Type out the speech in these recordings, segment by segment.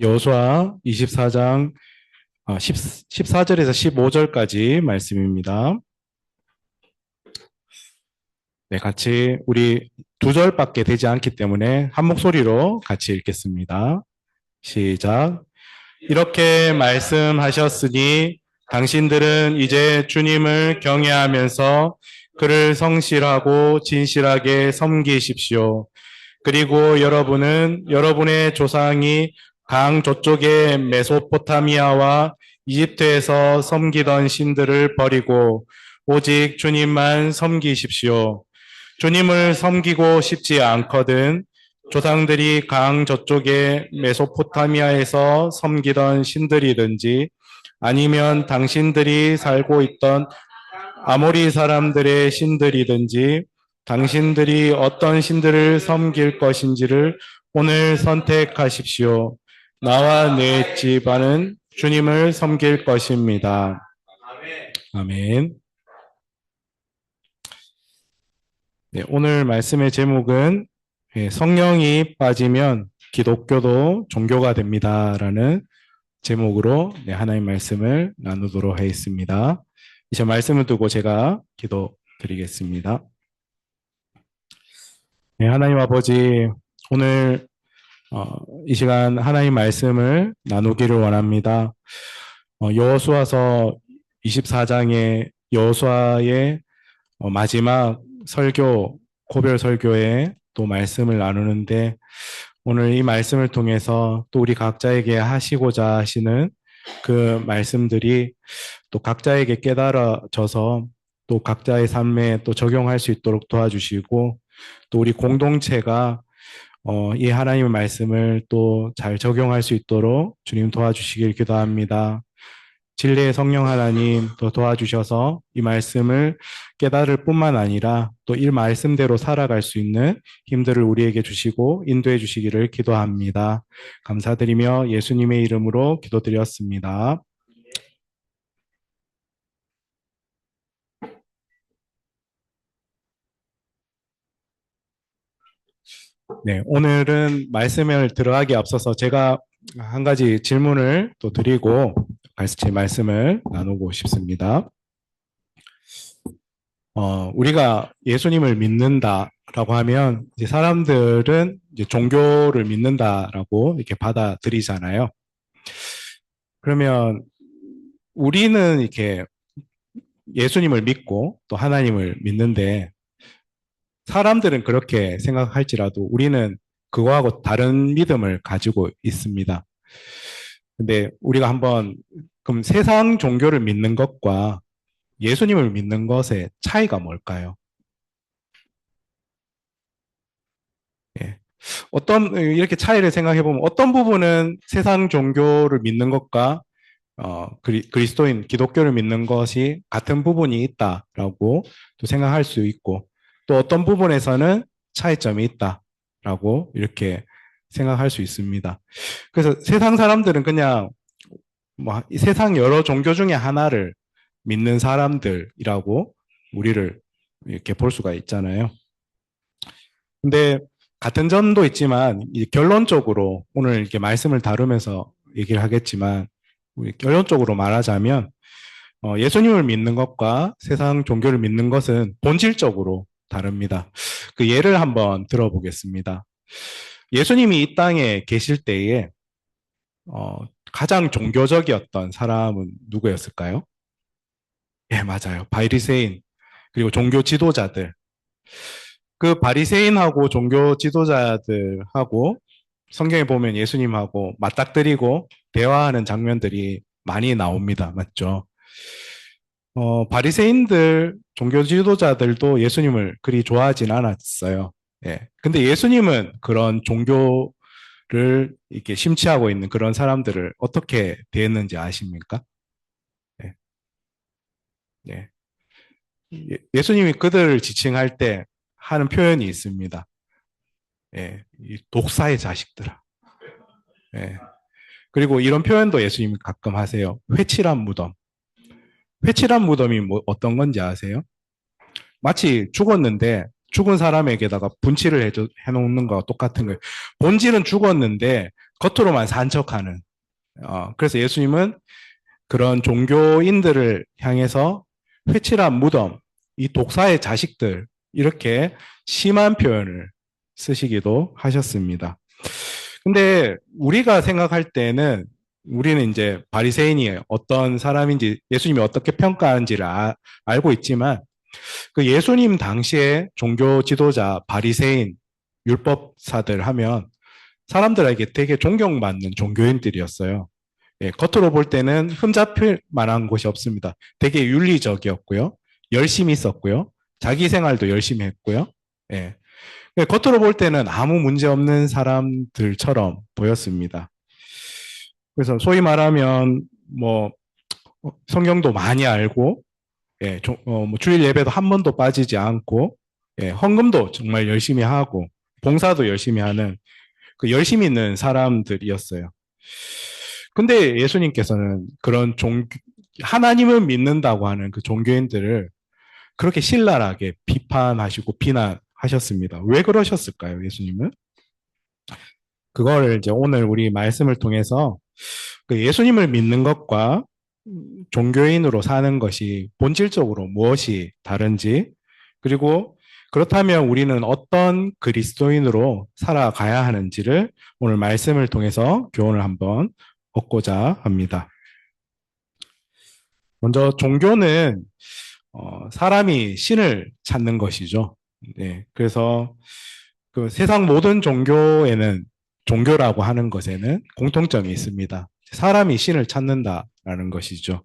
여호수아 24장 14절에서 15절까지 말씀입니다. 네, 같이 우리 두 절밖에 되지 않기 때문에 한 목소리로 같이 읽겠습니다. 시작. 이렇게 말씀하셨으니 당신들은 이제 주님을 경외하면서 그를 성실하고 진실하게 섬기십시오. 그리고 여러분은 여러분의 조상이 강 저쪽의 메소포타미아와 이집트에서 섬기던 신들을 버리고 오직 주님만 섬기십시오. 주님을 섬기고 싶지 않거든 조상들이 강 저쪽의 메소포타미아에서 섬기던 신들이든지 아니면 당신들이 살고 있던 아모리 사람들의 신들이든지 당신들이 어떤 신들을 섬길 것인지를 오늘 선택하십시오. 나와 내 집안은 주님을 섬길 것입니다. 아멘. 네, 오늘 말씀의 제목은 성령이 빠지면 기독교도 종교가 됩니다라는 제목으로 하나님 말씀을 나누도록 하겠습니다. 이제 말씀을 두고 제가 기도드리겠습니다. 네, 하나님 아버지, 오늘 이 시간 하나님 말씀을 나누기를 원합니다. 여호수아서 24장의 여호수아의 마지막 설교, 고별 설교에 또 말씀을 나누는데 오늘 이 말씀을 통해서 또 우리 각자에게 하시고자 하시는 그 말씀들이 또 각자에게 깨달아져서 또 각자의 삶에 또 적용할 수 있도록 도와주시고 또 우리 공동체가 이 하나님의 말씀을 또 잘 적용할 수 있도록 주님 도와주시길 기도합니다. 진리의 성령 하나님 또 도와주셔서 이 말씀을 깨달을 뿐만 아니라 또 이 말씀대로 살아갈 수 있는 힘들을 우리에게 주시고 인도해 주시기를 기도합니다. 감사드리며 예수님의 이름으로 기도드렸습니다. 네, 오늘은 말씀을 들어가기 앞서서 제가 한 가지 질문을 또 드리고 제 말씀을 나누고 싶습니다. 우리가 예수님을 믿는다라고 하면 이제 사람들은 이제 종교를 믿는다라고 이렇게 받아들이잖아요. 그러면 우리는 이렇게 예수님을 믿고 또 하나님을 믿는데 사람들은 그렇게 생각할지라도 우리는 그거하고 다른 믿음을 가지고 있습니다. 근데 우리가 한번 그럼 세상 종교를 믿는 것과 예수님을 믿는 것의 차이가 뭘까요? 예. 이렇게 차이를 생각해 보면 어떤 부분은 세상 종교를 믿는 것과 그리스도인 기독교를 믿는 것이 같은 부분이 있다라고 또 생각할 수 있고 또 어떤 부분에서는 차이점이 있다라고 이렇게 생각할 수 있습니다. 그래서 세상 사람들은 그냥 이 세상 여러 종교 중에 하나를 믿는 사람들이라고 우리를 이렇게 볼 수가 있잖아요. 근데 같은 점도 있지만 결론적으로 오늘 이렇게 말씀을 다루면서 얘기를 하겠지만 우리 결론적으로 말하자면 예수님을 믿는 것과 세상 종교를 믿는 것은 본질적으로 다릅니다. 그 예를 한번 들어보겠습니다. 예수님이 이 땅에 계실 때에 어, 가장 종교적이었던 사람은 누구였을까요? 예, 맞아요. 바리새인 그리고 종교 지도자들. 그 바리새인하고 종교 지도자들하고 성경에 보면 예수님하고 맞닥뜨리고 대화하는 장면들이 많이 나옵니다. 맞죠? 바리새인들, 종교 지도자들도 예수님을 그리 좋아하진 않았어요. 예. 근데 예수님은 그런 종교를 이렇게 심취하고 있는 그런 사람들을 어떻게 대했는지 아십니까? 예. 예. 예수님이 그들을 지칭할 때 하는 표현이 있습니다. 예. 이 독사의 자식들아. 예. 그리고 이런 표현도 예수님이 가끔 하세요. 회칠한 무덤. 회칠한 무덤이 어떤 건지 아세요? 마치 죽었는데 죽은 사람에게다가 분칠을 해놓는 거와 똑같은 거예요. 본질은 죽었는데 겉으로만 산척하는. 그래서 예수님은 그런 종교인들을 향해서 회칠한 무덤, 이 독사의 자식들, 이렇게 심한 표현을 쓰시기도 하셨습니다. 근데 우리가 생각할 때는 우리는 이제 바리새인이 어떤 사람인지 예수님이 어떻게 평가하는지를 알고 있지만 그 예수님 당시에 종교 지도자 바리새인 율법사들 하면 사람들에게 되게 존경받는 종교인들이었어요. 예, 겉으로 볼 때는 흠잡힐 만한 곳이 없습니다. 되게 윤리적이었고요. 열심히 있었고요. 자기 생활도 열심히 했고요. 예. 겉으로 볼 때는 아무 문제 없는 사람들처럼 보였습니다. 그래서 소위 말하면 뭐 성경도 많이 알고 예, 뭐 주일 예배도 한 번도 빠지지 않고 예, 헌금도 정말 열심히 하고 봉사도 열심히 하는 그 열심히 있는 사람들이었어요. 근데 예수님께서는 그런 하나님을 믿는다고 하는 그 종교인들을 그렇게 신랄하게 비판하시고 비난하셨습니다. 왜 그러셨을까요, 예수님은? 그거를 이제 오늘 우리 말씀을 통해서 그 예수님을 믿는 것과 종교인으로 사는 것이 본질적으로 무엇이 다른지, 그리고 그렇다면 우리는 어떤 그리스도인으로 살아가야 하는지를 오늘 말씀을 통해서 교훈을 한번 얻고자 합니다. 먼저 종교는 사람이 신을 찾는 것이죠. 네, 그래서 그 세상 모든 종교에는 종교라고 하는 것에는 공통점이 있습니다. 사람이 신을 찾는다라는 것이죠.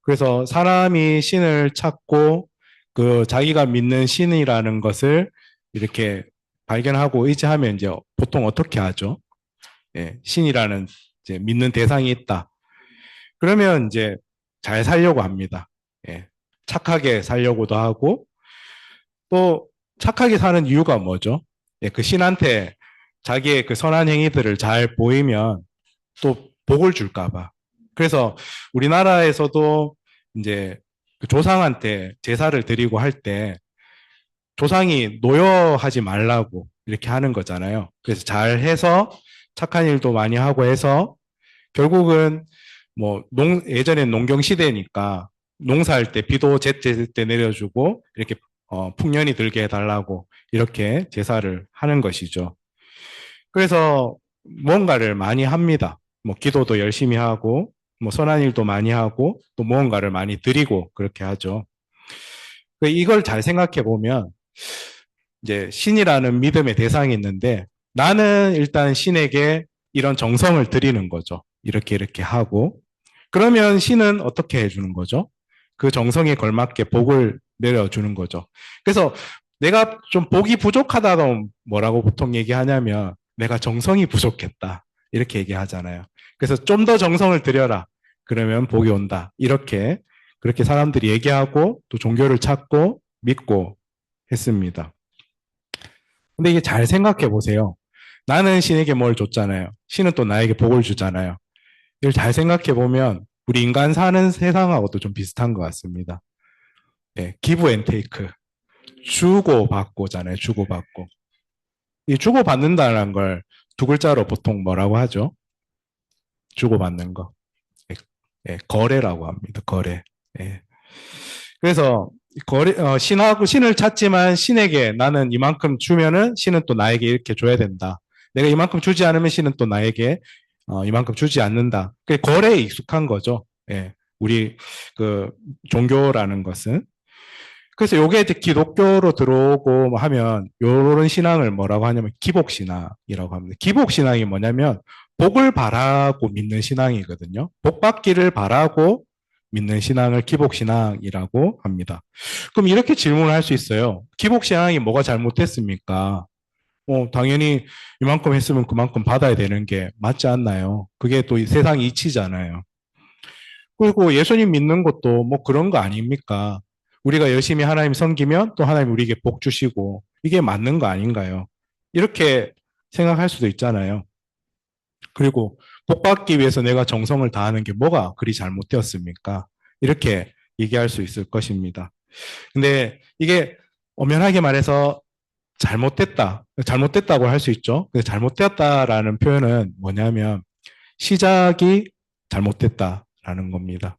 그래서 사람이 신을 찾고 그 자기가 믿는 신이라는 것을 이렇게 발견하고 의지하면 이제 보통 어떻게 하죠? 예, 신이라는 이제 믿는 대상이 있다. 그러면 이제 잘 살려고 합니다. 예, 착하게 살려고도 하고 또 착하게 사는 이유가 뭐죠? 예, 그 신한테 자기의 그 선한 행위들을 잘 보이면 또 복을 줄까 봐. 그래서 우리나라에서도 이제 그 조상한테 제사를 드리고 할 때 조상이 노여하지 말라고 이렇게 하는 거잖아요. 그래서 잘 해서 착한 일도 많이 하고 해서 결국은 뭐 예전엔 농경 시대니까 농사할 때 비도 제때 때 내려주고 이렇게 풍년이 들게 해달라고 이렇게 제사를 하는 것이죠. 그래서 무언가를 많이 합니다. 뭐 기도도 열심히 하고 뭐 선한 일도 많이 하고 또 무언가를 많이 드리고 그렇게 하죠. 이걸 잘 생각해 보면 이제 신이라는 믿음의 대상이 있는데 나는 일단 신에게 이런 정성을 드리는 거죠. 이렇게 하고 그러면 신은 어떻게 해주는 거죠? 그 정성에 걸맞게 복을 내려주는 거죠. 그래서 내가 좀 복이 부족하다고 뭐라고 보통 얘기하냐면 내가 정성이 부족했다. 이렇게 얘기하잖아요. 그래서 좀 더 정성을 들여라. 그러면 복이 온다. 그렇게 사람들이 얘기하고 또 종교를 찾고 믿고 했습니다. 근데 이게 잘 생각해 보세요. 나는 신에게 뭘 줬잖아요. 신은 또 나에게 복을 주잖아요. 이걸 잘 생각해 보면 우리 인간 사는 세상하고도 좀 비슷한 것 같습니다. 예, 기브 앤 테이크. 주고 받고잖아요. 주고 받고. 이 주고 받는다는 걸 두 글자로 보통 뭐라고 하죠? 주고 받는 거. 예, 예, 거래라고 합니다. 거래. 예. 그래서 신을 찾지만 신에게 나는 이만큼 주면은 신은 또 나에게 이렇게 줘야 된다. 내가 이만큼 주지 않으면 신은 또 나에게 이만큼 주지 않는다. 그 거래에 익숙한 거죠. 예. 우리 그 종교라는 것은. 그래서 요게 이제 기독교로 들어오고 뭐 하면 요런 신앙을 뭐라고 하냐면 기복신앙이라고 합니다. 기복신앙이 뭐냐면 복을 바라고 믿는 신앙이거든요. 복 받기를 바라고 믿는 신앙을 기복신앙이라고 합니다. 그럼 이렇게 질문을 할 수 있어요. 기복신앙이 뭐가 잘못됐습니까? 당연히 이만큼 했으면 그만큼 받아야 되는 게 맞지 않나요? 그게 또 세상 이치잖아요. 그리고 예수님 믿는 것도 뭐 그런 거 아닙니까? 우리가 열심히 하나님 섬기면 또 하나님 우리에게 복 주시고 이게 맞는 거 아닌가요? 이렇게 생각할 수도 있잖아요. 그리고 복 받기 위해서 내가 정성을 다하는 게 뭐가 그리 잘못되었습니까? 이렇게 얘기할 수 있을 것입니다. 근데 이게 엄연하게 말해서 잘못됐다고 할 수 있죠. 근데 잘못되었다라는 표현은 뭐냐면 시작이 잘못됐다라는 겁니다.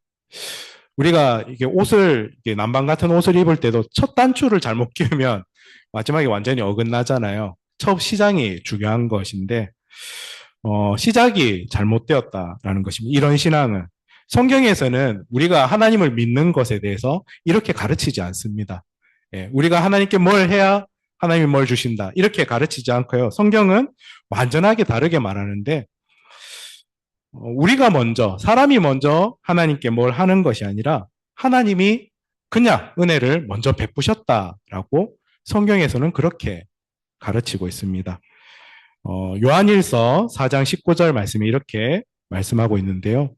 우리가 이게 이게 남방 같은 옷을 입을 때도 첫 단추를 잘못 끼우면 마지막에 완전히 어긋나잖아요. 첫 시장이 중요한 것인데, 시작이 잘못되었다라는 것입니다. 이런 신앙은. 성경에서는 우리가 하나님을 믿는 것에 대해서 이렇게 가르치지 않습니다. 예, 우리가 하나님께 뭘 해야 하나님이 뭘 주신다. 이렇게 가르치지 않고요. 성경은 완전하게 다르게 말하는데, 사람이 먼저 하나님께 뭘 하는 것이 아니라 하나님이 그냥 은혜를 먼저 베푸셨다라고 성경에서는 그렇게 가르치고 있습니다. 요한일서 4장 19절 말씀이 이렇게 말씀하고 있는데요.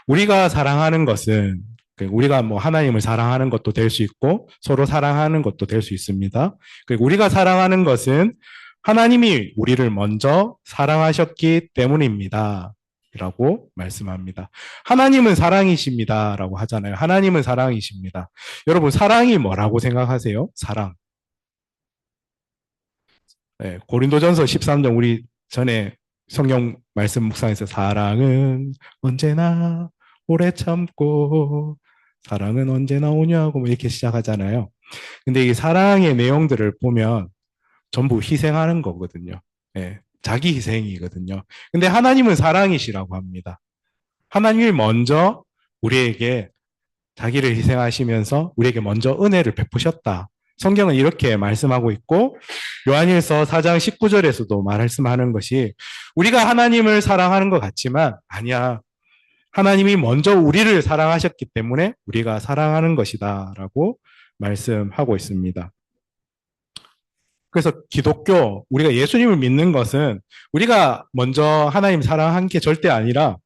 우리가 사랑하는 것은 우리가 뭐 하나님을 사랑하는 것도 될 수 있고 서로 사랑하는 것도 될 수 있습니다. 그리고 우리가 사랑하는 것은 하나님이 우리를 먼저 사랑하셨기 때문입니다. 라고 말씀합니다. 하나님은 사랑이십니다. 라고 하잖아요. 하나님은 사랑이십니다. 여러분, 사랑이 뭐라고 생각하세요? 사랑. 네, 고린도전서 13장 우리 전에 성경 말씀 묵상에서 사랑은 언제나 오래 참고 사랑은 언제나 오냐고 뭐 이렇게 시작하잖아요. 근데 이 사랑의 내용들을 보면 전부 희생하는 거거든요. 예, 자기 희생이거든요. 근데 하나님은 사랑이시라고 합니다. 하나님이 먼저 우리에게 자기를 희생하시면서 우리에게 먼저 은혜를 베푸셨다. 성경은 이렇게 말씀하고 있고 요한일서 4장 19절에서도 말씀하는 것이 우리가 하나님을 사랑하는 것 같지만 아니야. 하나님이 먼저 우리를 사랑하셨기 때문에 우리가 사랑하는 것이다 라고 말씀하고 있습니다. 그래서 우리가 예수님을 믿는 것은 우리가 먼저 하나님 사랑한 게 절대 아니라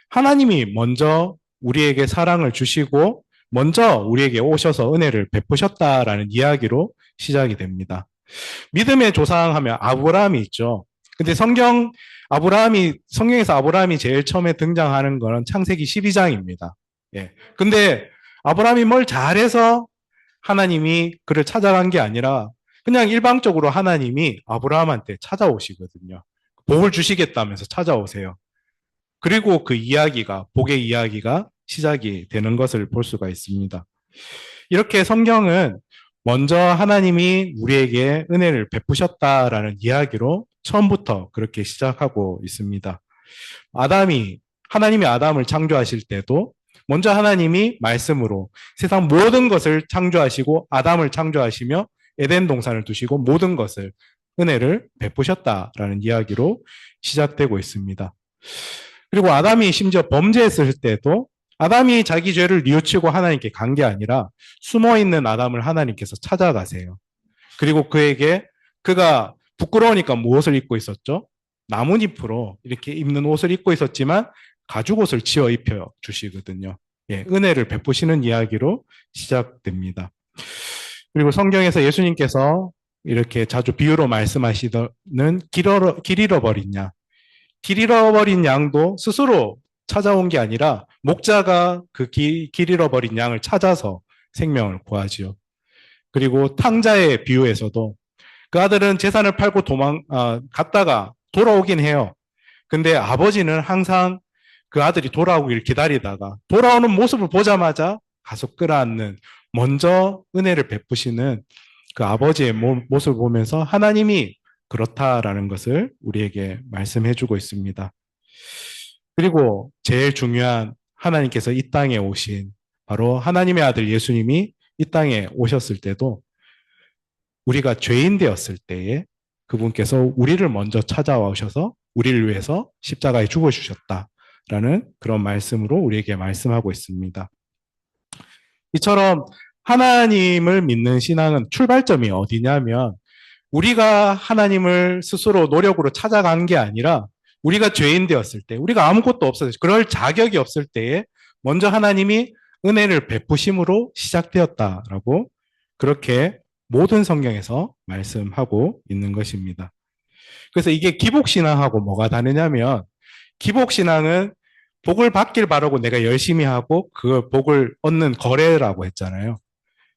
하나님이 먼저 우리에게 사랑을 주시고 먼저 우리에게 오셔서 은혜를 베푸셨다라는 이야기로 시작이 됩니다. 믿음의 조상 하면 아브라함이 있죠. 근데 성경에서 아브라함이 제일 처음에 등장하는 거는 창세기 12장입니다. 예. 근데 아브라함이 뭘 잘해서 하나님이 그를 찾아간 게 아니라 그냥 일방적으로 하나님이 아브라함한테 찾아오시거든요. 복을 주시겠다면서 찾아오세요. 그리고 복의 이야기가 시작이 되는 것을 볼 수가 있습니다. 이렇게 성경은 먼저 하나님이 우리에게 은혜를 베푸셨다라는 이야기로 처음부터 그렇게 시작하고 있습니다. 하나님이 아담을 창조하실 때도 먼저 하나님이 말씀으로 세상 모든 것을 창조하시고 아담을 창조하시며 에덴 동산을 두시고 모든 것을 은혜를 베푸셨다라는 이야기로 시작되고 있습니다. 그리고 아담이 심지어 범죄했을 때도 아담이 자기 죄를 뉘우치고 하나님께 간 게 아니라 숨어있는 아담을 하나님께서 찾아가세요. 그리고 그가 부끄러우니까 무엇을 입고 있었죠? 나뭇잎으로 이렇게 입는 옷을 입고 있었지만 가죽옷을 지어 입혀 주시거든요. 예, 은혜를 베푸시는 이야기로 시작됩니다. 그리고 성경에서 예수님께서 이렇게 자주 비유로 말씀하시는 길 잃어버린 양. 길 잃어버린 양도 스스로 찾아온 게 아니라 목자가 길 잃어버린 양을 찾아서 생명을 구하지요. 그리고 탕자의 비유에서도 그 아들은 재산을 팔고 갔다가 돌아오긴 해요. 근데 아버지는 항상 그 아들이 돌아오길 기다리다가 돌아오는 모습을 보자마자 가서 끌어안는 먼저 은혜를 베푸시는 그 아버지의 모습을 보면서 하나님이 그렇다라는 것을 우리에게 말씀해 주고 있습니다. 그리고 제일 중요한 하나님께서 이 땅에 오신 바로 하나님의 아들 예수님이 이 땅에 오셨을 때도 우리가 죄인 되었을 때에 그분께서 우리를 먼저 찾아와 오셔서 우리를 위해서 십자가에 죽어주셨다라는 그런 말씀으로 우리에게 말씀하고 있습니다. 이처럼 하나님을 믿는 신앙은 출발점이 어디냐면 우리가 하나님을 스스로 노력으로 찾아간 게 아니라 우리가 죄인 되었을 때, 우리가 아무것도 없었을 때, 그럴 자격이 없을 때에 먼저 하나님이 은혜를 베푸심으로 시작되었다라고 그렇게 모든 성경에서 말씀하고 있는 것입니다. 그래서 이게 기복신앙하고 뭐가 다르냐면 기복신앙은 복을 받길 바라고 내가 열심히 하고 그 복을 얻는 거래라고 했잖아요.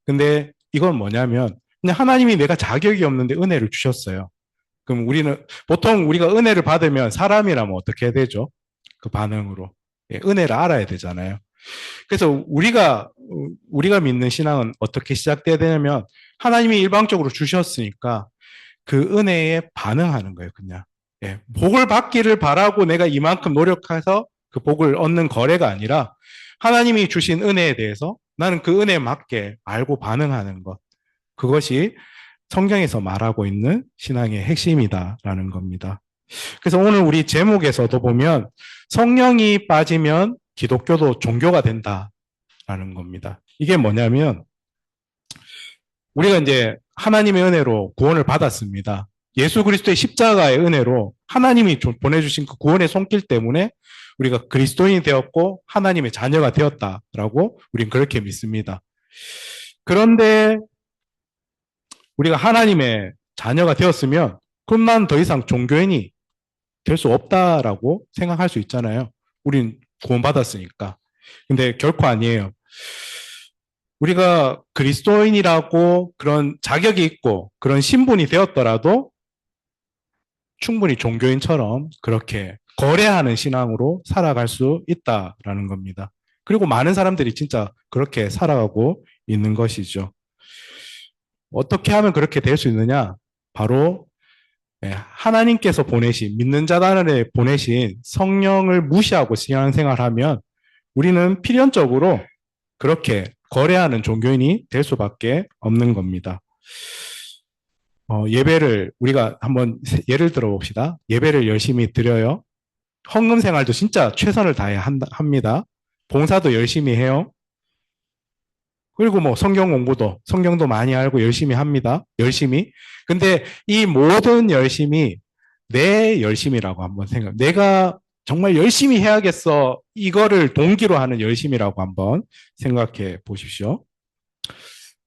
근데 이건 뭐냐면 그냥 하나님이 내가 자격이 없는데 은혜를 주셨어요. 그럼 보통 우리가 은혜를 받으면 사람이라면 어떻게 해야 되죠? 그 반응으로. 예, 은혜를 알아야 되잖아요. 그래서 우리가 믿는 신앙은 어떻게 시작돼야 되냐면 하나님이 일방적으로 주셨으니까 그 은혜에 반응하는 거예요, 그냥. 예, 복을 받기를 바라고 내가 이만큼 노력해서 그 복을 얻는 거래가 아니라 하나님이 주신 은혜에 대해서 나는 그 은혜에 맞게 알고 반응하는 것. 그것이 성경에서 말하고 있는 신앙의 핵심이다라는 겁니다. 그래서 오늘 우리 제목에서도 보면 성령이 빠지면 기독교도 종교가 된다라는 겁니다. 이게 뭐냐면 우리가 이제 하나님의 은혜로 구원을 받았습니다. 예수 그리스도의 십자가의 은혜로 하나님이 보내주신 그 구원의 손길 때문에 우리가 그리스도인이 되었고 하나님의 자녀가 되었다라고 우리는 그렇게 믿습니다. 그런데 우리가 하나님의 자녀가 되었으면 그럼 난 더 이상 종교인이 될 수 없다라고 생각할 수 있잖아요. 우린 구원받았으니까. 근데 결코 아니에요. 우리가 그리스도인이라고 그런 자격이 있고 그런 신분이 되었더라도 충분히 종교인처럼 그렇게 거래하는 신앙으로 살아갈 수 있다라는 겁니다. 그리고 많은 사람들이 진짜 그렇게 살아가고 있는 것이죠. 어떻게 하면 그렇게 될 수 있느냐? 바로 하나님께서 믿는 자단에 보내신 성령을 무시하고 신앙생활하면 우리는 필연적으로 그렇게 거래하는 종교인이 될 수밖에 없는 겁니다. 예배를 우리가 한번 예를 들어 봅시다. 예배를 열심히 드려요. 헌금 생활도 진짜 최선을 다해 합니다. 봉사도 열심히 해요. 그리고 뭐 성경도 많이 알고 열심히 합니다. 열심히. 근데 이 모든 열심이 내 열심이라고 한번 내가 정말 열심히 해야겠어. 이거를 동기로 하는 열심이라고 한번 생각해 보십시오.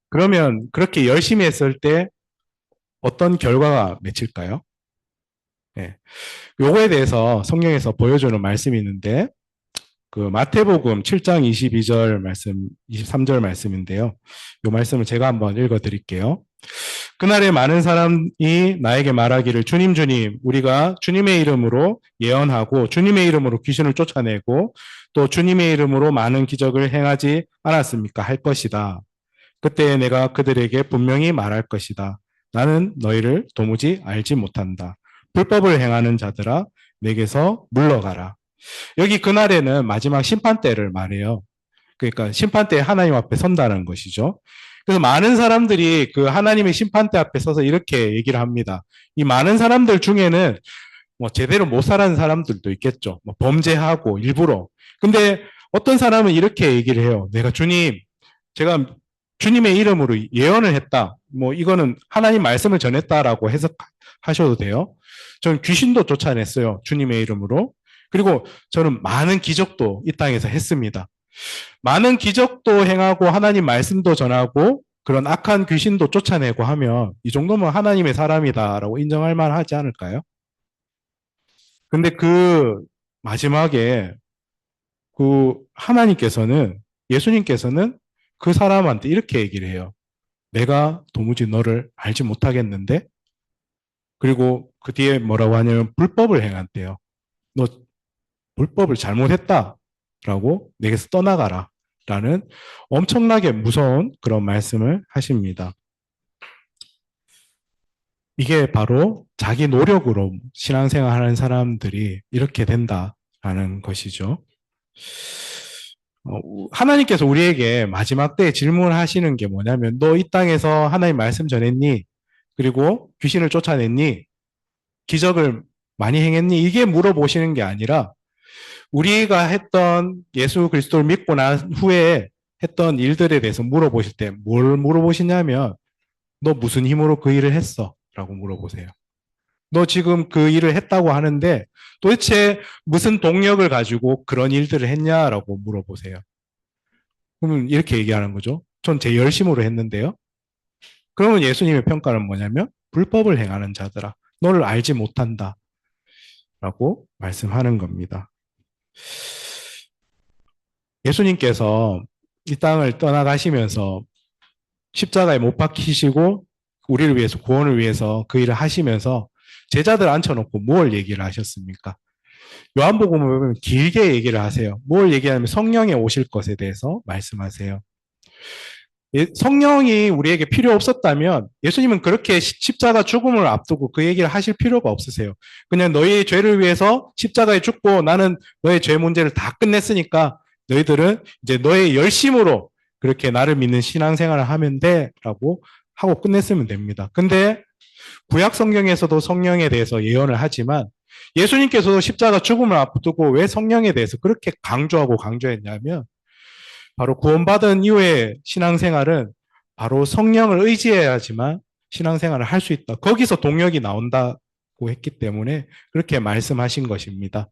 그러면 그렇게 열심히 했을 때 어떤 결과가 맺힐까요? 네. 요거에 대해서 성경에서 보여주는 말씀이 있는데 그 마태복음 7장 22절 말씀, 23절 말씀인데요. 이 말씀을 제가 한번 읽어 드릴게요. 그날에 많은 사람이 나에게 말하기를 주님 주님 우리가 주님의 이름으로 예언하고 주님의 이름으로 귀신을 쫓아내고 또 주님의 이름으로 많은 기적을 행하지 않았습니까? 할 것이다. 그때 내가 그들에게 분명히 말할 것이다. 나는 너희를 도무지 알지 못한다. 불법을 행하는 자들아 내게서 물러가라. 여기 그날에는 마지막 심판 때를 말해요. 그러니까 심판 때 하나님 앞에 선다는 것이죠. 그래서 많은 사람들이 그 하나님의 심판대 앞에 서서 이렇게 얘기를 합니다. 이 많은 사람들 중에는 뭐 제대로 못 살아는 사람들도 있겠죠. 뭐 범죄하고 일부러. 근데 어떤 사람은 이렇게 얘기를 해요. 제가 주님의 이름으로 예언을 했다. 뭐 이거는 하나님 말씀을 전했다라고 해석하셔도 돼요. 저는 귀신도 쫓아냈어요. 주님의 이름으로. 그리고 저는 많은 기적도 이 땅에서 했습니다. 많은 기적도 행하고 하나님 말씀도 전하고 그런 악한 귀신도 쫓아내고 하면 이 정도면 하나님의 사람이다라고 인정할 만하지 않을까요? 근데 그 마지막에 예수님께서는 그 사람한테 이렇게 얘기를 해요. 내가 도무지 너를 알지 못하겠는데? 그리고 그 뒤에 뭐라고 하냐면 불법을 행한대요. 너 불법을 잘못했다. 라고 내게서 떠나가라. 라는 엄청나게 무서운 그런 말씀을 하십니다. 이게 바로 자기 노력으로 신앙생활 하는 사람들이 이렇게 된다라는 것이죠. 하나님께서 우리에게 마지막 때에 질문을 하시는 게 뭐냐면, 너 이 땅에서 하나님 말씀 전했니? 그리고 귀신을 쫓아냈니? 기적을 많이 행했니? 이게 물어보시는 게 아니라, 우리가 했던 예수 그리스도를 믿고 난 후에 했던 일들에 대해서 물어보실 때 뭘 물어보시냐면 너 무슨 힘으로 그 일을 했어? 라고 물어보세요. 너 지금 그 일을 했다고 하는데 도대체 무슨 동력을 가지고 그런 일들을 했냐라고 물어보세요. 그러면 이렇게 얘기하는 거죠. 전 제 열심으로 했는데요. 그러면 예수님의 평가는 뭐냐면 불법을 행하는 자들아 너를 알지 못한다 라고 말씀하는 겁니다. 예수님께서 이 땅을 떠나가시면서 십자가에 못 박히시고 우리를 위해서, 구원을 위해서 그 일을 하시면서 제자들 앉혀놓고 뭘 얘기를 하셨습니까? 요한복음을 보면 길게 얘기를 하세요. 뭘 얘기하냐면 성령이 오실 것에 대해서 말씀하세요. 성령이 우리에게 필요 없었다면 예수님은 그렇게 십자가 죽음을 앞두고 그 얘기를 하실 필요가 없으세요. 그냥 너희의 죄를 위해서 십자가에 죽고 나는 너의 죄 문제를 다 끝냈으니까 너희들은 이제 너의 열심으로 그렇게 나를 믿는 신앙생활을 하면 돼 라고 하고 끝냈으면 됩니다. 근데 구약 성경에서도 성령에 대해서 예언을 하지만 예수님께서도 십자가 죽음을 앞두고 왜 성령에 대해서 그렇게 강조하고 강조했냐면 바로 구원받은 이후의 신앙생활은 바로 성령을 의지해야지만 신앙생활을 할 수 있다. 거기서 동력이 나온다고 했기 때문에 그렇게 말씀하신 것입니다.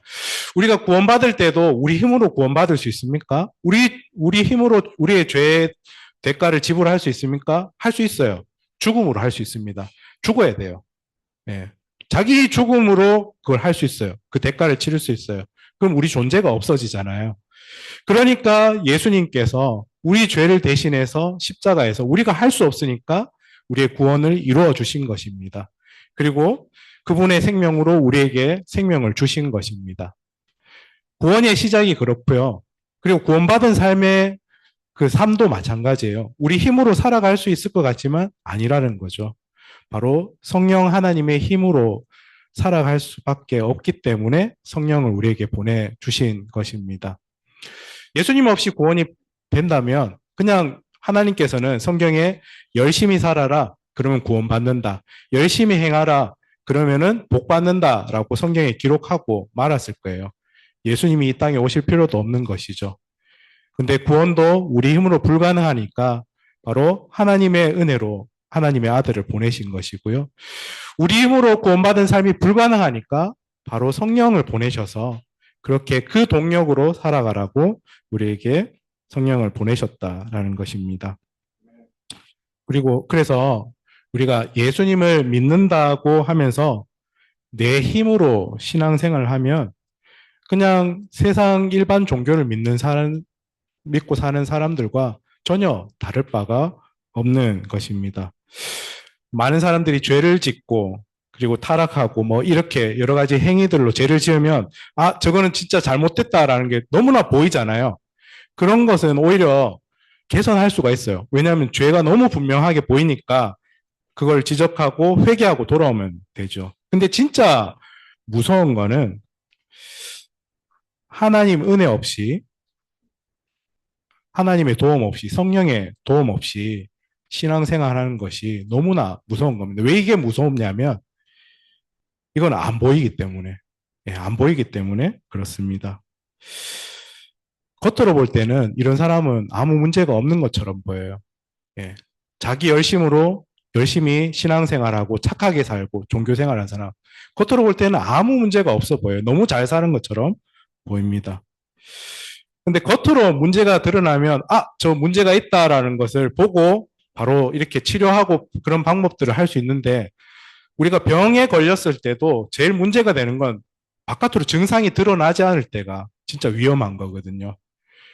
우리가 구원받을 때도 우리 힘으로 구원받을 수 있습니까? 우리 힘으로 우리의 죄의 대가를 지불할 수 있습니까? 할 수 있어요. 죽음으로 할 수 있습니다. 죽어야 돼요. 예. 자기 죽음으로 그걸 할 수 있어요. 그 대가를 치를 수 있어요. 그럼 우리 존재가 없어지잖아요. 그러니까 예수님께서 우리 죄를 대신해서 십자가에서 우리가 할 수 없으니까 우리의 구원을 이루어 주신 것입니다. 그리고 그분의 생명으로 우리에게 생명을 주신 것입니다. 구원의 시작이 그렇고요. 그리고 구원받은 삶의 그 삶도 마찬가지예요. 우리 힘으로 살아갈 수 있을 것 같지만 아니라는 거죠. 바로 성령 하나님의 힘으로 살아갈 수밖에 없기 때문에 성령을 우리에게 보내주신 것입니다. 예수님 없이 구원이 된다면 그냥 하나님께서는 성경에 열심히 살아라 그러면 구원받는다. 열심히 행하라 그러면은 복받는다라고 성경에 기록하고 말았을 거예요. 예수님이 이 땅에 오실 필요도 없는 것이죠. 근데 구원도 우리 힘으로 불가능하니까 바로 하나님의 은혜로 하나님의 아들을 보내신 것이고요. 우리 힘으로 구원받은 삶이 불가능하니까 바로 성령을 보내셔서 그렇게 그 동력으로 살아가라고 우리에게 성령을 보내셨다라는 것입니다. 그리고 그래서 우리가 예수님을 믿는다고 하면서 내 힘으로 신앙생활을 하면 그냥 세상 일반 종교를 믿고 사는 사람들과 전혀 다를 바가 없는 것입니다. 많은 사람들이 죄를 짓고 그리고 타락하고 뭐 이렇게 여러 가지 행위들로 죄를 지으면 아, 저거는 진짜 잘못됐다라는 게 너무나 보이잖아요. 그런 것은 오히려 개선할 수가 있어요. 왜냐하면 죄가 너무 분명하게 보이니까 그걸 지적하고 회개하고 돌아오면 되죠. 근데 진짜 무서운 거는 하나님 은혜 없이 하나님의 도움 없이 성령의 도움 없이 신앙생활하는 것이 너무나 무서운 겁니다. 왜 이게 무섭냐면 이건 안 보이기 때문에 안 보이기 때문에 그렇습니다. 겉으로 볼 때는 이런 사람은 아무 문제가 없는 것처럼 보여요. 예. 자기 열심으로 열심히 신앙생활하고 착하게 살고 종교생활하는 사람 겉으로 볼 때는 아무 문제가 없어 보여요. 너무 잘 사는 것처럼 보입니다. 근데 겉으로 문제가 드러나면 저 문제가 있다라는 것을 보고 바로 이렇게 치료하고 그런 방법들을 할 수 있는데 우리가 병에 걸렸을 때도 제일 문제가 되는 건 바깥으로 증상이 드러나지 않을 때가 진짜 위험한 거거든요.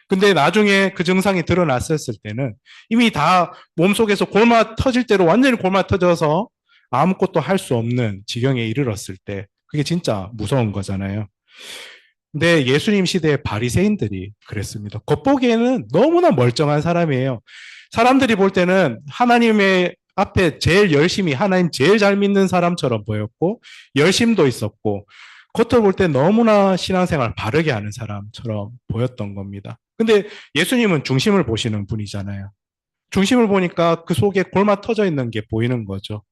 근데 나중에 그 증상이 드러났을 때는 이미 다 몸속에서 골마 터질 대로 완전히 골마 터져서 아무것도 할 수 없는 지경에 이르렀을 때 그게 진짜 무서운 거잖아요. 근데 예수님 시대의 바리새인들이 그랬습니다. 겉보기에는 너무나 멀쩡한 사람이에요. 사람들이 볼 때는 하나님의 앞에 제일 열심히 하나님 제일 잘 믿는 사람처럼 보였고 열심도 있었고 겉으로 볼 때 너무나 신앙생활 바르게 하는 사람처럼 보였던 겁니다. 근데 예수님은 중심을 보시는 분이잖아요. 중심을 보니까 그 속에 골마 터져 있는 게 보이는 거죠.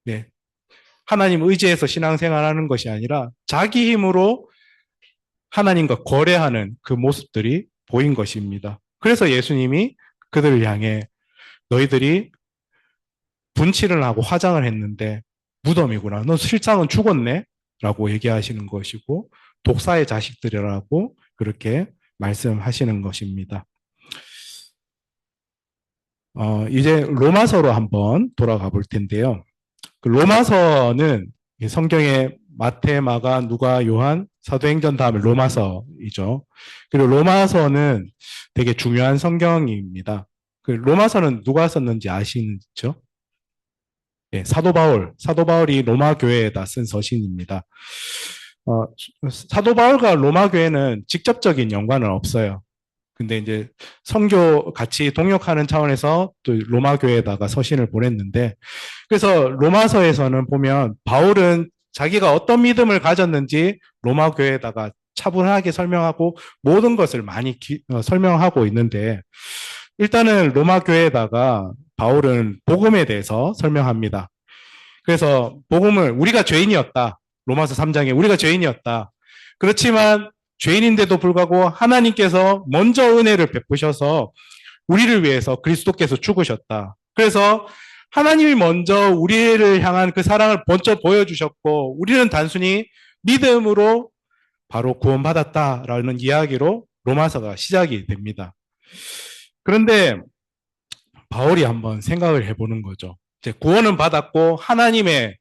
네. 하나님 의지해서 신앙생활하는 것이 아니라 자기 힘으로 하나님과 거래하는 그 모습들이 보인 것입니다. 그래서 예수님이 그들을 향해 너희들이 분칠을 하고 화장을 했는데 무덤이구나. 너 실상은 죽었네? 라고 얘기하시는 것이고 독사의 자식들이라고 그렇게 말씀하시는 것입니다. 이제 로마서로 한번 돌아가 볼 텐데요. 그 로마서는 성경의 마태, 마가, 누가, 요한, 사도행전 다음에 로마서이죠. 그리고 로마서는 되게 중요한 성경입니다. 그 로마서는 누가 썼는지 아시죠? 예, 사도 바울이 로마 교회에다 쓴 서신입니다. 어, 사도 바울과 로마 교회는 직접적인 연관은 없어요. 근데 이제 선교 같이 동역하는 차원에서 또 로마 교회에다가 서신을 보냈는데, 그래서 로마서에서는 보면 바울은 자기가 어떤 믿음을 가졌는지 로마 교회에다가 차분하게 설명하고 모든 것을 많이 설명하고 있는데, 일단은 로마 교회에다가 바울은 복음에 대해서 설명합니다. 그래서 복음을 우리가 죄인이었다. 로마서 3장에 우리가 죄인이었다. 그렇지만 죄인인데도 불구하고 하나님께서 먼저 은혜를 베푸셔서 우리를 위해서 그리스도께서 죽으셨다. 그래서 하나님이 먼저 우리를 향한 그 사랑을 먼저 보여주셨고, 우리는 단순히 믿음으로 바로 구원받았다라는 이야기로 로마서가 시작이 됩니다. 그런데 바울이 한번 생각을 해보는 거죠. 이제 구원은 받았고 하나님의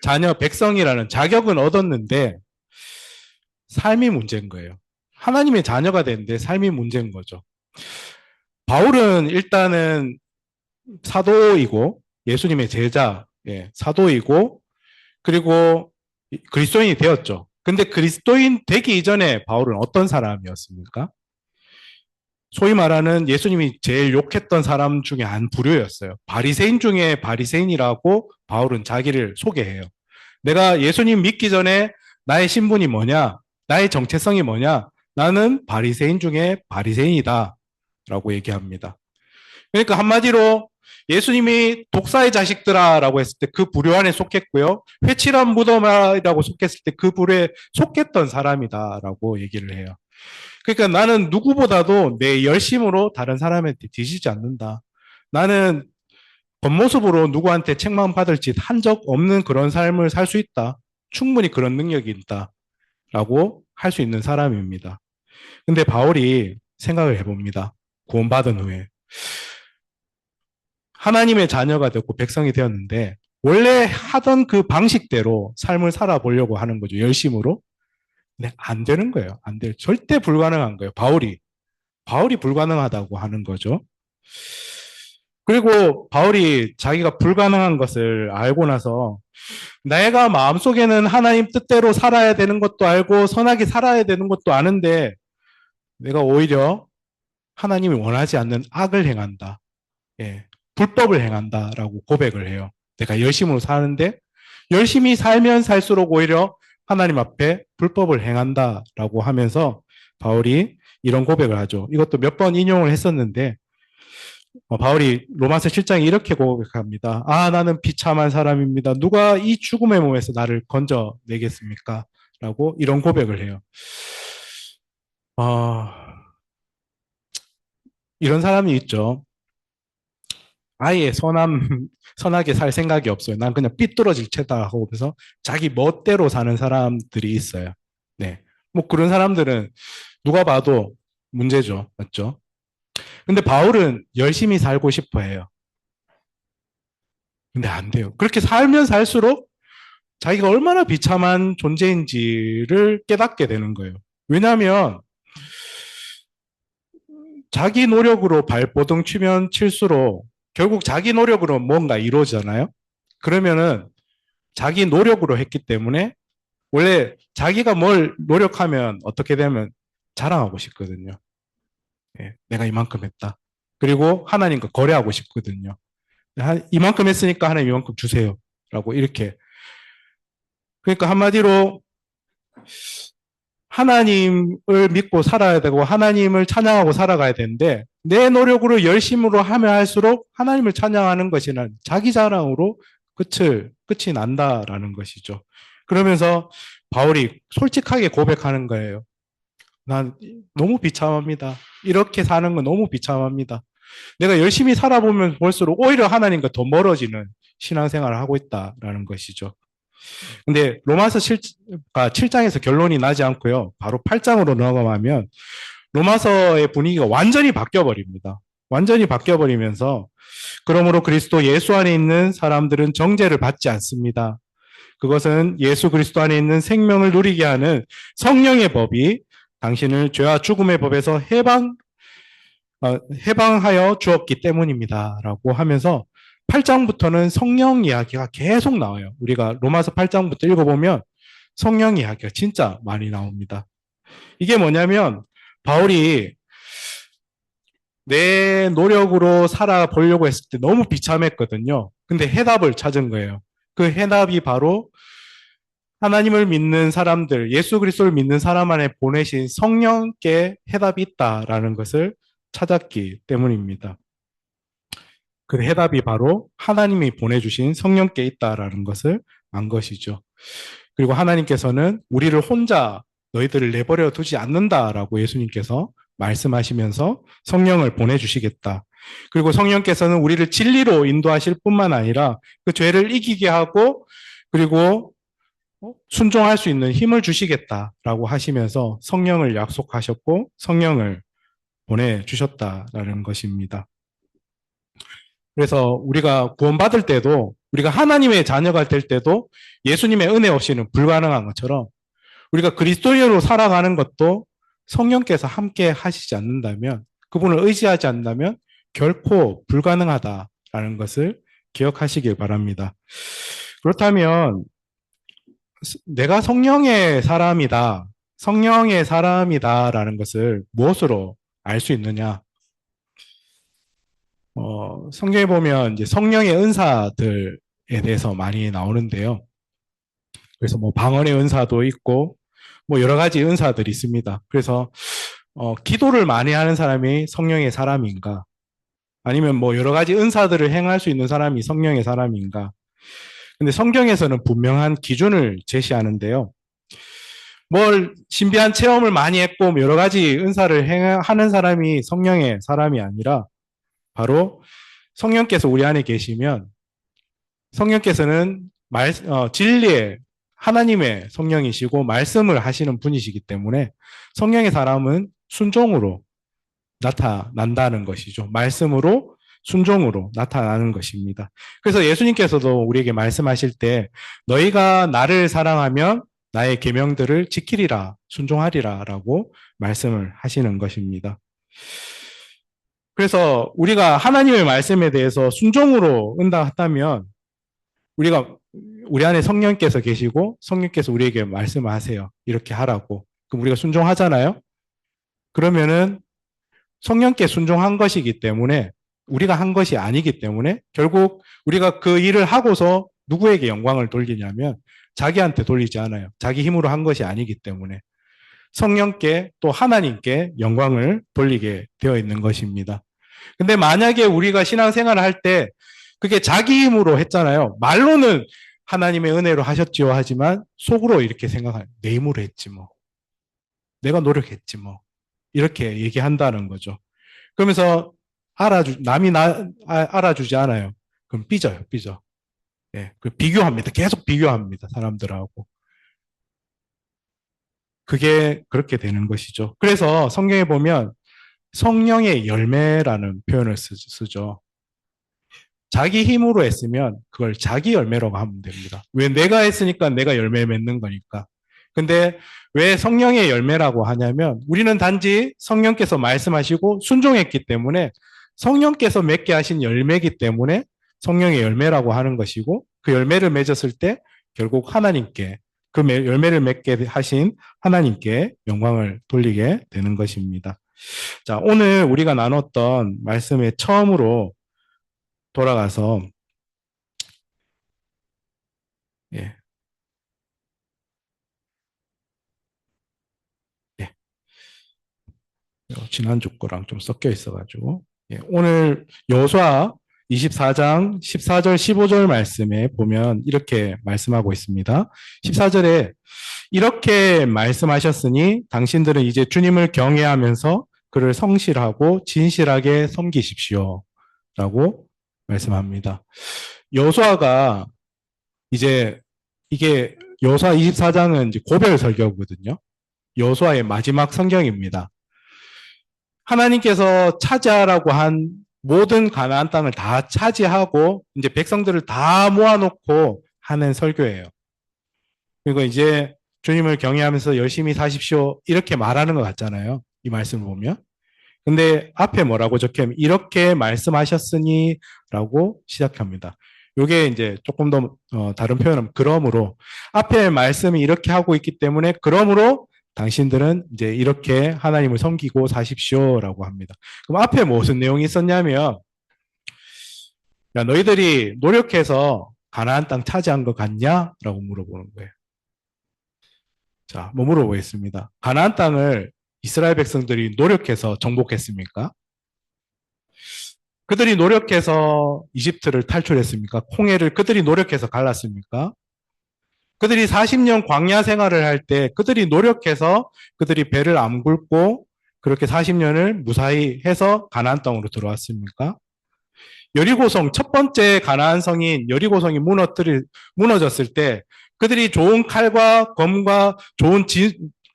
자녀 백성이라는 자격은 얻었는데 삶이 문제인 거예요. 하나님의 자녀가 되는데 삶이 문제인 거죠. 바울은 일단은 사도이고 예수님의 제자, 예, 사도이고 그리고 그리스도인이 되었죠. 근데 그리스도인 되기 이전에 바울은 어떤 사람이었습니까? 소위 말하는 예수님이 제일 욕했던 사람 중에 한 부류였어요. 바리새인 중에 바리새인이라고 바울은 자기를 소개해요. 내가 예수님 믿기 전에 나의 신분이 뭐냐? 나의 정체성이 뭐냐? 나는 바리새인 중에 바리새인이다. 라고 얘기합니다. 그러니까 한마디로 예수님이 독사의 자식들아라고 했을 때 그 부류 안에 속했고요. 회칠한 무덤이라고 속했을 때 그 부류에 속했던 사람이다라고 얘기를 해요. 그러니까 나는 누구보다도 내 열심으로 다른 사람한테 뒤지지 않는다. 나는 겉모습으로 누구한테 책망받을 짓 한 적 없는 그런 삶을 살 수 있다. 충분히 그런 능력이 있다. 라고 할 수 있는 사람입니다. 근데 바울이 생각을 해봅니다. 구원받은 후에. 하나님의 자녀가 되었고 백성이 되었는데 원래 하던 그 방식대로 삶을 살아보려고 하는 거죠. 열심으로. 네, 안 되는 거예요. 안 돼요. 절대 불가능한 거예요. 바울이 불가능하다고 하는 거죠. 그리고 바울이 자기가 불가능한 것을 알고 나서 내가 마음속에는 하나님 뜻대로 살아야 되는 것도 알고 선하게 살아야 되는 것도 아는데 내가 오히려 하나님이 원하지 않는 악을 행한다. 예, 불법을 행한다라고 고백을 해요. 내가 열심으로 사는데 열심히 살면 살수록 오히려 하나님 앞에 불법을 행한다라고 하면서 바울이 이런 고백을 하죠. 이것도 몇 번 인용을 했었는데 바울이 로마서 7장에 이렇게 고백합니다. 아, 나는 비참한 사람입니다. 누가 이 죽음의 몸에서 나를 건져내겠습니까? 라고 이런 고백을 해요. 이런 사람이 있죠. 아예 선하게 살 생각이 없어요. 난 그냥 삐뚤어질 채다 하고 그래서 자기 멋대로 사는 사람들이 있어요. 네. 뭐 그런 사람들은 누가 봐도 문제죠. 맞죠? 근데 바울은 열심히 살고 싶어 해요. 근데 안 돼요. 그렇게 살면 살수록 자기가 얼마나 비참한 존재인지를 깨닫게 되는 거예요. 왜냐하면 자기 노력으로 발버둥 치면 칠수록 결국 자기 노력으로 뭔가 이루어지잖아요. 그러면은 자기 노력으로 했기 때문에 원래 자기가 뭘 노력하면 어떻게 되면 자랑하고 싶거든요. 예, 내가 이만큼 했다. 그리고 하나님과 거래하고 싶거든요. 이만큼 했으니까 하나님 이만큼 주세요. 라고 이렇게. 그러니까 한마디로 하나님을 믿고 살아야 되고 하나님을 찬양하고 살아가야 되는데 내 노력으로 열심으로 하면 할수록 하나님을 찬양하는 것이는 자기 자랑으로 끝이 난다라는 것이죠. 그러면서 바울이 솔직하게 고백하는 거예요. 난 너무 비참합니다. 이렇게 사는 건 너무 비참합니다. 내가 열심히 살아보면 볼수록 오히려 하나님과 더 멀어지는 신앙생활을 하고 있다라는 것이죠. 근데 로마서 7장에서 결론이 나지 않고요. 바로 8장으로 넘어가면 로마서의 분위기가 완전히 바뀌어버립니다. 완전히 바뀌어버리면서 그러므로 그리스도 예수 안에 있는 사람들은 정죄를 받지 않습니다. 그것은 예수 그리스도 안에 있는 생명을 누리게 하는 성령의 법이 당신을 죄와 죽음의 법에서 해방하여 주었기 때문입니다. 라고 하면서 8장부터는 성령 이야기가 계속 나와요. 우리가 로마서 8장부터 읽어보면 성령 이야기가 진짜 많이 나옵니다. 이게 뭐냐면 바울이 내 노력으로 살아보려고 했을 때 너무 비참했거든요. 근데 해답을 찾은 거예요. 그 해답이 바로 하나님을 믿는 사람들, 예수 그리스도를 믿는 사람 안에 보내신 성령께 해답이 있다라는 것을 찾았기 때문입니다. 그 해답이 바로 하나님이 보내주신 성령께 있다라는 것을 안 것이죠. 그리고 하나님께서는 우리를 혼자 너희들을 내버려 두지 않는다라고 예수님께서 말씀하시면서 성령을 보내주시겠다. 그리고 성령께서는 우리를 진리로 인도하실 뿐만 아니라 그 죄를 이기게 하고 그리고 순종할 수 있는 힘을 주시겠다라고 하시면서 성령을 약속하셨고 성령을 보내주셨다라는 것입니다. 그래서 우리가 구원받을 때도 우리가 하나님의 자녀가 될 때도 예수님의 은혜 없이는 불가능한 것처럼 우리가 그리스도인으로 살아가는 것도 성령께서 함께 하시지 않는다면 그분을 의지하지 않는다면 결코 불가능하다라는 것을 기억하시길 바랍니다. 그렇다면 내가 성령의 사람이다, 성령의 사람이다라는 것을 무엇으로 알 수 있느냐? 성경에 보면 이제 성령의 은사들에 대해서 많이 나오는데요. 그래서 뭐 방언의 은사도 있고 뭐 여러 가지 은사들이 있습니다. 그래서 기도를 많이 하는 사람이 성령의 사람인가? 아니면 뭐 여러 가지 은사들을 행할 수 있는 사람이 성령의 사람인가? 근데 성경에서는 분명한 기준을 제시하는데요. 뭘 신비한 체험을 많이 했고 여러 가지 은사를 하는 사람이 성령의 사람이 아니라 바로 성령께서 우리 안에 계시면 성령께서는 진리의 하나님의 성령이시고 말씀을 하시는 분이시기 때문에 성령의 사람은 순종으로 나타난다는 것이죠. 말씀으로 순종으로 나타나는 것입니다. 그래서 예수님께서도 우리에게 말씀하실 때 너희가 나를 사랑하면 나의 계명들을 지키리라 순종하리라 라고 말씀을 하시는 것입니다. 그래서 우리가 하나님의 말씀에 대해서 순종으로 응답한다면 우리 안에 성령께서 계시고 성령께서 우리에게 말씀을 하세요. 이렇게 하라고. 그럼 우리가 순종하잖아요. 그러면은 성령께 순종한 것이기 때문에 우리가 한 것이 아니기 때문에 결국 우리가 그 일을 하고서 누구에게 영광을 돌리냐면 자기한테 돌리지 않아요. 자기 힘으로 한 것이 아니기 때문에 성령께 또 하나님께 영광을 돌리게 되어 있는 것입니다. 근데 만약에 우리가 신앙생활을 할 때 그게 자기 힘으로 했잖아요. 말로는 하나님의 은혜로 하셨지요 하지만 속으로 이렇게 생각해요. 내 힘으로 했지 뭐. 내가 노력했지 뭐. 이렇게 얘기한다는 거죠. 그러면서 남이 알아주지 않아요. 그럼 삐져요, 삐져. 예, 비교합니다. 계속 비교합니다. 사람들하고. 그게 그렇게 되는 것이죠. 그래서 성경에 보면 성령의 열매라는 표현을 쓰죠. 자기 힘으로 했으면 그걸 자기 열매라고 하면 됩니다. 왜 내가 했으니까 내가 열매 맺는 거니까. 근데 왜 성령의 열매라고 하냐면 우리는 단지 성령께서 말씀하시고 순종했기 때문에 성령께서 맺게 하신 열매이기 때문에 성령의 열매라고 하는 것이고 그 열매를 맺었을 때 결국 하나님께 그 열매를 맺게 하신 하나님께 영광을 돌리게 되는 것입니다. 자, 오늘 우리가 나눴던 말씀의 처음으로 돌아가서 예. 예. 지난주 거랑 좀 섞여 있어가지고 예. 오늘 여호수아 24장 14절 15절 말씀에 보면 이렇게 말씀하고 있습니다. 14절에 이렇게 말씀하셨으니 당신들은 이제 주님을 경외하면서 그를 성실하고 진실하게 섬기십시오. 라고 말씀합니다. 여호수아가 이제 이게 여호수아 24장은 이제 고별 설교거든요. 여호수아의 마지막 성경입니다. 하나님께서 차지하라고 한 모든 가나안 땅을 다 차지하고 이제 백성들을 다 모아놓고 하는 설교예요. 그리고 이제 주님을 경외하면서 열심히 사십시오 이렇게 말하는 것 같잖아요. 이 말씀을 보면. 근데 앞에 뭐라고 적혀있냐면 이렇게 말씀하셨으니 라고 시작합니다. 요게 이제 조금 더 다른 표현은 그러므로 앞에 말씀이 이렇게 하고 있기 때문에 그러므로 당신들은 이제 이렇게 하나님을 섬기고 사십시오라고 합니다. 그럼 앞에 무슨 내용이 있었냐면 야, 너희들이 노력해서 가나안 땅 차지한 것 같냐? 라고 물어보는 거예요. 자, 뭐 물어보겠습니다. 가나안 땅을 이스라엘 백성들이 노력해서 정복했습니까? 그들이 노력해서 이집트를 탈출했습니까? 홍해를 그들이 노력해서 갈랐습니까? 그들이 40년 광야 생활을 할 때 그들이 노력해서 그들이 배를 안 굴고 그렇게 40년을 무사히 해서 가나안 땅으로 들어왔습니까? 여리고성 첫 번째 가나안 성인 여리고성이 무너졌을 때 그들이 좋은 칼과 검과 좋은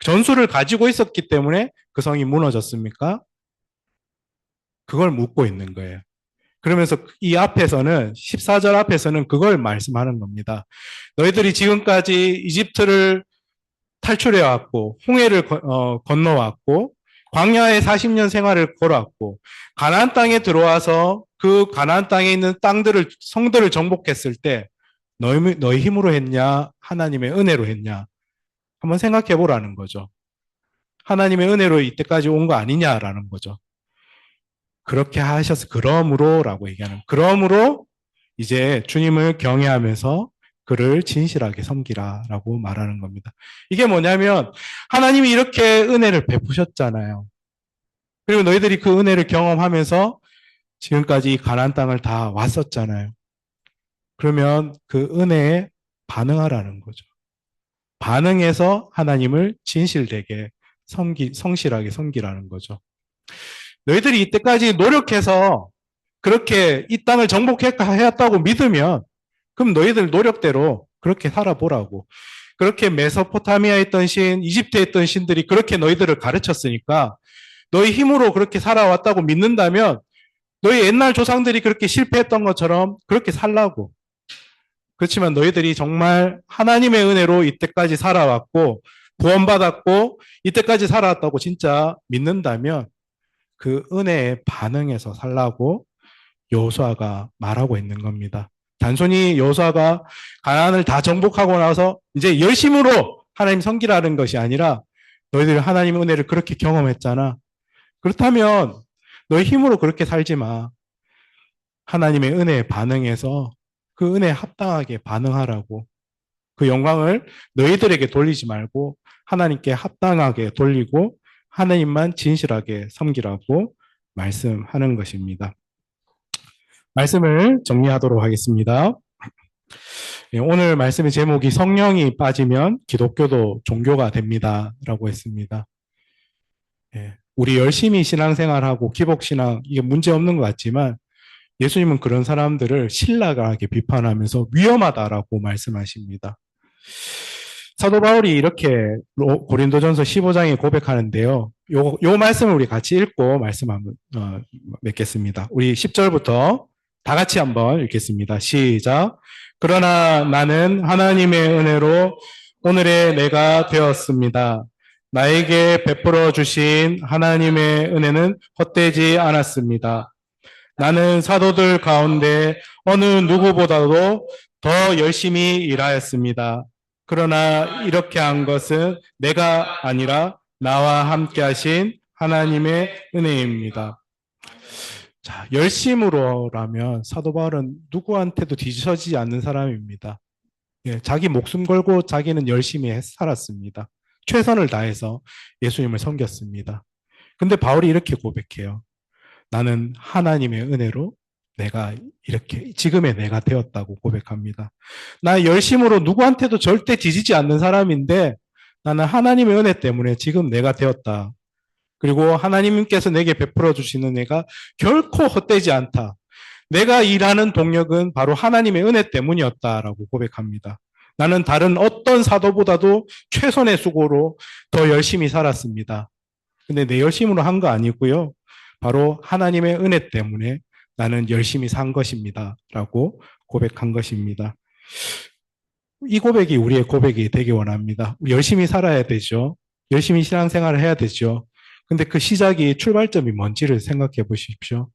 전술을 가지고 있었기 때문에 그 성이 무너졌습니까? 그걸 묻고 있는 거예요. 그러면서 이 앞에서는 14절 앞에서는 그걸 말씀하는 겁니다. 너희들이 지금까지 이집트를 탈출해 왔고 홍해를 건너왔고 광야의 40년 생활을 걸어왔고 가나안 땅에 들어와서 그 가나안 땅에 있는 땅들을 성들을 정복했을 때 너희 힘으로 했냐 하나님의 은혜로 했냐 한번 생각해 보라는 거죠. 하나님의 은혜로 이때까지 온 거 아니냐라는 거죠. 그렇게 하셔서 그러므로라고 얘기하는 그러므로 이제 주님을 경외하면서 그를 진실하게 섬기라라고 말하는 겁니다. 이게 뭐냐면 하나님이 이렇게 은혜를 베푸셨잖아요. 그리고 너희들이 그 은혜를 경험하면서 지금까지 이 가나안 땅을 다 왔었잖아요. 그러면 그 은혜에 반응하라는 거죠. 반응해서 하나님을 진실되게 성실하게 섬기라는 거죠. 너희들이 이때까지 노력해서 그렇게 이 땅을 정복해왔다고 믿으면 그럼 너희들 노력대로 그렇게 살아보라고. 그렇게 메소포타미아에 있던 신, 이집트에 있던 신들이 그렇게 너희들을 가르쳤으니까 너희 힘으로 그렇게 살아왔다고 믿는다면 너희 옛날 조상들이 그렇게 실패했던 것처럼 그렇게 살라고. 그렇지만 너희들이 정말 하나님의 은혜로 이때까지 살아왔고 구원받았고 이때까지 살아왔다고 진짜 믿는다면 그 은혜에 반응해서 살라고 여호수아가 말하고 있는 겁니다. 단순히 여호수아가 가나안을 다 정복하고 나서 이제 열심으로 하나님 섬기라는 것이 아니라 너희들이 하나님의 은혜를 그렇게 경험했잖아. 그렇다면 너희 힘으로 그렇게 살지 마. 하나님의 은혜에 반응해서 그 은혜에 합당하게 반응하라고. 그 영광을 너희들에게 돌리지 말고 하나님께 합당하게 돌리고 하나님만 진실하게 섬기라고 말씀하는 것입니다. 말씀을 정리하도록 하겠습니다. 오늘 말씀의 제목이 성령이 빠지면 기독교도 종교가 됩니다. 라고 했습니다. 우리 열심히 신앙생활하고 기복신앙 이게 문제없는 것 같지만 예수님은 그런 사람들을 신랄하게 비판하면서 위험하다라고 말씀하십니다. 사도 바울이 이렇게 고린도전서 15장에 고백하는데요. 요 말씀을 우리 같이 읽고 말씀 한번 맺겠습니다. 우리 10절부터 다 같이 한번 읽겠습니다. 시작. 그러나 나는 하나님의 은혜로 오늘의 내가 되었습니다. 나에게 베풀어 주신 하나님의 은혜는 헛되지 않았습니다. 나는 사도들 가운데 어느 누구보다도 더 열심히 일하였습니다. 그러나 이렇게 한 것은 내가 아니라 나와 함께 하신 하나님의 은혜입니다. 자, 열심으로라면 사도 바울은 누구한테도 뒤처지지 않는 사람입니다. 자기 목숨 걸고 자기는 열심히 살았습니다. 최선을 다해서 예수님을 섬겼습니다. 근데 바울이 이렇게 고백해요. 나는 하나님의 은혜로 내가 이렇게 지금의 내가 되었다고 고백합니다. 나 열심으로 누구한테도 절대 뒤지지 않는 사람인데 나는 하나님의 은혜 때문에 지금 내가 되었다. 그리고 하나님께서 내게 베풀어 주시는 은혜가 결코 헛되지 않다. 내가 일하는 동력은 바로 하나님의 은혜 때문이었다라고 고백합니다. 나는 다른 어떤 사도보다도 최선의 수고로 더 열심히 살았습니다. 근데 내 열심으로 한 거 아니고요. 바로 하나님의 은혜 때문에 나는 열심히 산 것입니다. 라고 고백한 것입니다. 이 고백이 우리의 고백이 되기 원합니다. 열심히 살아야 되죠. 열심히 신앙생활을 해야 되죠. 근데 그 시작이 출발점이 뭔지를 생각해 보십시오.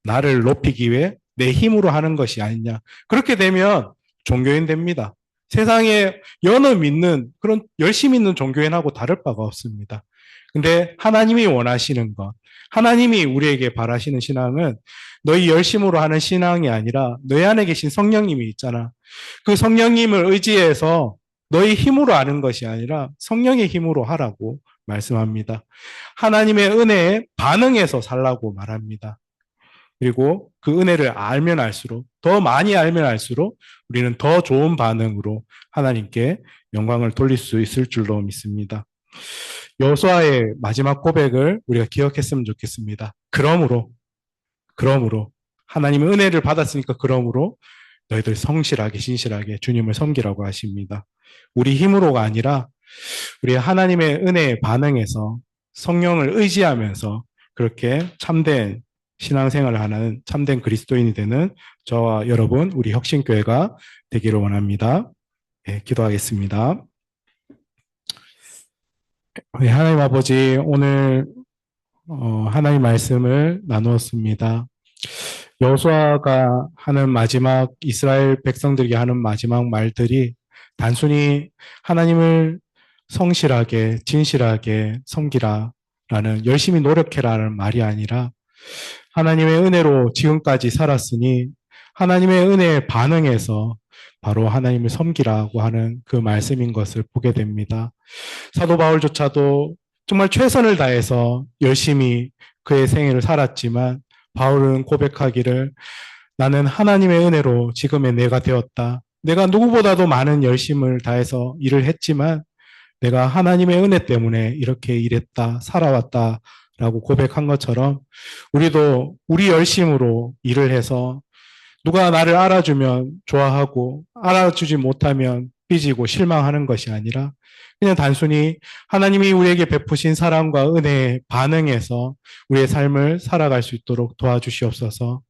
나를 높이기 위해 내 힘으로 하는 것이 아니냐. 그렇게 되면 종교인 됩니다. 세상에 여느 믿는 그런 열심히 있는 종교인하고 다를 바가 없습니다. 근데 하나님이 원하시는 것, 하나님이 우리에게 바라시는 신앙은 너희 열심으로 하는 신앙이 아니라 너희 안에 계신 성령님이 있잖아. 그 성령님을 의지해서 너희 힘으로 하는 것이 아니라 성령의 힘으로 하라고 말씀합니다. 하나님의 은혜에 반응해서 살라고 말합니다. 그리고 그 은혜를 알면 알수록, 더 많이 알면 알수록 우리는 더 좋은 반응으로 하나님께 영광을 돌릴 수 있을 줄로 믿습니다. 여호수아의 마지막 고백을 우리가 기억했으면 좋겠습니다. 그러므로 하나님의 은혜를 받았으니까 그러므로 너희들 성실하게 신실하게 주님을 섬기라고 하십니다. 우리 힘으로가 아니라 우리 하나님의 은혜에 반응해서 성령을 의지하면서 그렇게 참된 신앙생활을 하는 참된 그리스도인이 되는 저와 여러분 우리 혁신교회가 되기를 원합니다. 네, 기도하겠습니다. 네, 하나님 아버지 오늘 하나님 말씀을 나누었습니다. 여호수아가 하는 마지막 이스라엘 백성들에게 하는 마지막 말들이 단순히 하나님을 성실하게 진실하게 섬기라라는 열심히 노력해라는 말이 아니라 하나님의 은혜로 지금까지 살았으니 하나님의 은혜에 반응해서 바로 하나님을 섬기라고 하는 그 말씀인 것을 보게 됩니다. 사도 바울조차도 정말 최선을 다해서 열심히 그의 생애를 살았지만 바울은 고백하기를 나는 하나님의 은혜로 지금의 내가 되었다. 내가 누구보다도 많은 열심을 다해서 일을 했지만 내가 하나님의 은혜 때문에 이렇게 일했다, 살아왔다 라고 고백한 것처럼 우리도 우리 열심으로 일을 해서 누가 나를 알아주면 좋아하고 알아주지 못하면 삐지고 실망하는 것이 아니라 그냥 단순히 하나님이 우리에게 베푸신 사랑과 은혜에 반응해서 우리의 삶을 살아갈 수 있도록 도와주시옵소서.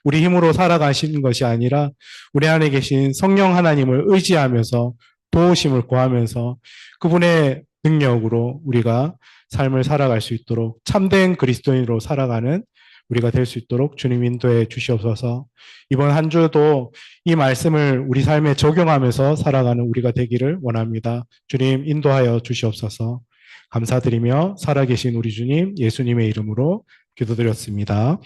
우리 힘으로 살아가시는 것이 아니라 우리 안에 계신 성령 하나님을 의지하면서 도우심을 구하면서 그분의 능력으로 우리가 삶을 살아갈 수 있도록 참된 그리스도인으로 살아가는 우리가 될 수 있도록 주님 인도해 주시옵소서. 이번 한 주도 이 말씀을 우리 삶에 적용하면서 살아가는 우리가 되기를 원합니다. 주님 인도하여 주시옵소서. 감사드리며 살아계신 우리 주님 예수님의 이름으로 기도드렸습니다.